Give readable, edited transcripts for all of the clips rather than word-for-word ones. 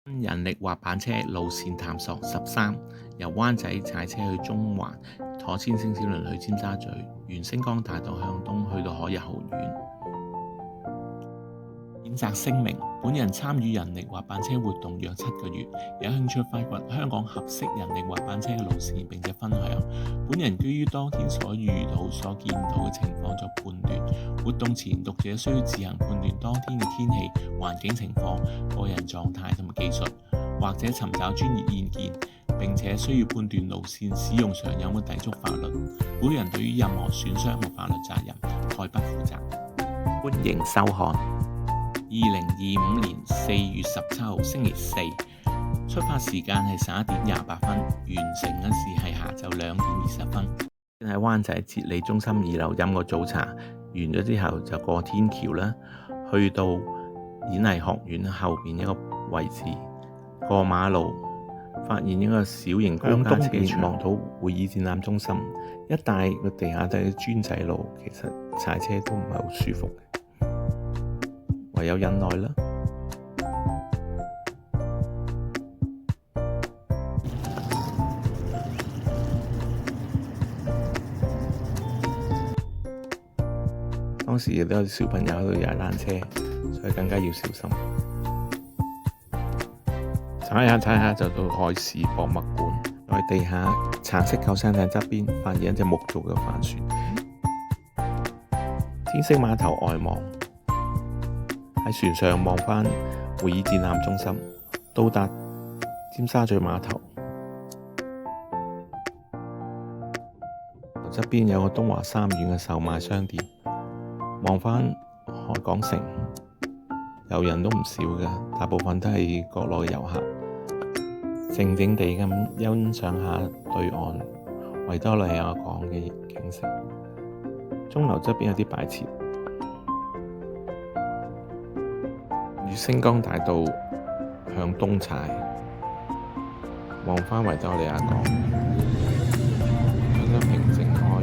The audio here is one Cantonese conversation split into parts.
人力滑板車路線探索13，由灣仔踩車去中環，妥遷星小輪去尖沙咀，沿星光大道向東去到海逸豪苑。譴責聲明：本人參與人力滑板車活動約7個月，有興趣發掘香港合適人力滑板車嘅路線並且分享。本人基於當天所遇到、所見到嘅情況作判斷。活動前，讀者需要自行判斷當天嘅天氣、環境情況、個人狀態同埋技術，或者尋找專業意見，並且需要判斷路線使用上有冇抵觸法律。本人對於任何損傷或法律責任概不負責。歡迎收看。2025年4月17號星期四，出發時間係11點28分，完成嘅時係下晝2點20分。喺灣仔哲理中心2樓飲個早茶，完咗之後就過天橋啦，去到演藝學院後邊一個位置，過馬路發現一個小型高架車望到會議展覽中心，一帶個地下都係磚仔路，其實踩車都唔係好舒服嘅。唯有忍耐啦。當時亦都有小朋友喺度踩單車，所以更加要小心。踩下就到海事博物館，在地下橙色救生艇側邊發現一隻木造嘅帆船。天星碼頭外望。喺船上望返會議展覽中心，到達尖沙咀碼頭，側邊有個東華三院嘅售賣商店，望返海港城，遊人都唔少嘅，大部分都係國內嘅遊客，靜靜地咁欣賞下對岸維多利亞港嘅景色。鐘樓側邊有啲擺設。星光大道向東踩，望返維多利亞港，相當平靜開揚。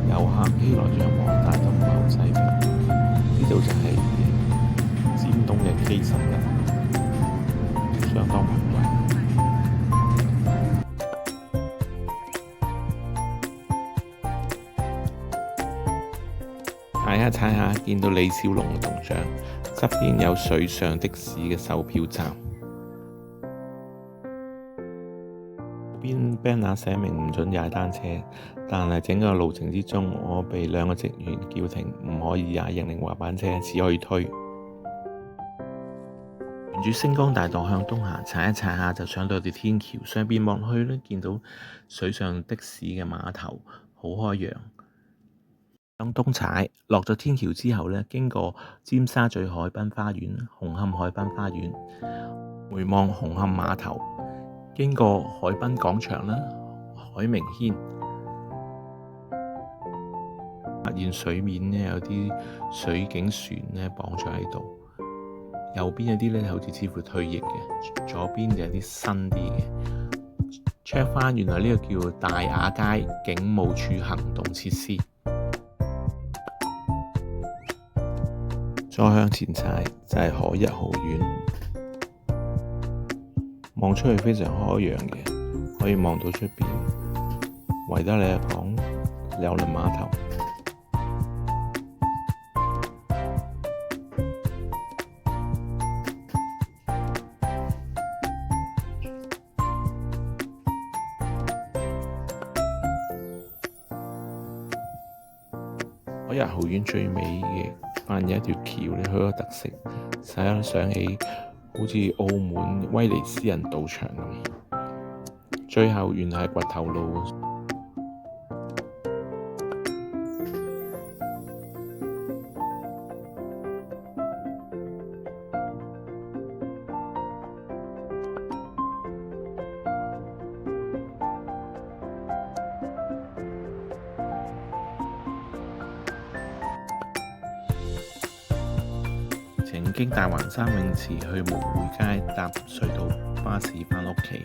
遊客熙來攘往，但都唔係好擠迫。呢度就係尖東嘅基什人，相當平穩。踩下見到李小龍嘅銅像，側邊有水上的士嘅售票站。邊 banner 寫明唔准踩單車，但係整個路程之中，我被2個職員叫停，唔可以踩人力滑板車，只可以推。沿住星光大道向東行，踩下就上到條天橋，上邊望去咧，見到水上的士嘅碼頭，好開揚。向東踩，落咗天橋之後咧，經過尖沙咀海濱花園、紅磡海濱花園，回望紅磡碼頭，經過海濱廣場啦、海明軒，發現水面咧有啲水警船咧綁咗喺度，右邊有啲咧好似似乎退役嘅，左邊就有啲新啲嘅。check 翻原來呢個叫大雅街警務處行動設施。再向前踩就係海逸豪苑，望出去非常開揚嘅，可以望到出邊維多利亞港郵輪碼頭。海逸豪苑最尾嘅發現有一條橋咧，佢個特色使我想起好似澳門威尼斯人賭場咁。最後原來係掘頭路。經大環山泳池去蕪湖街搭隧道巴士返屋企。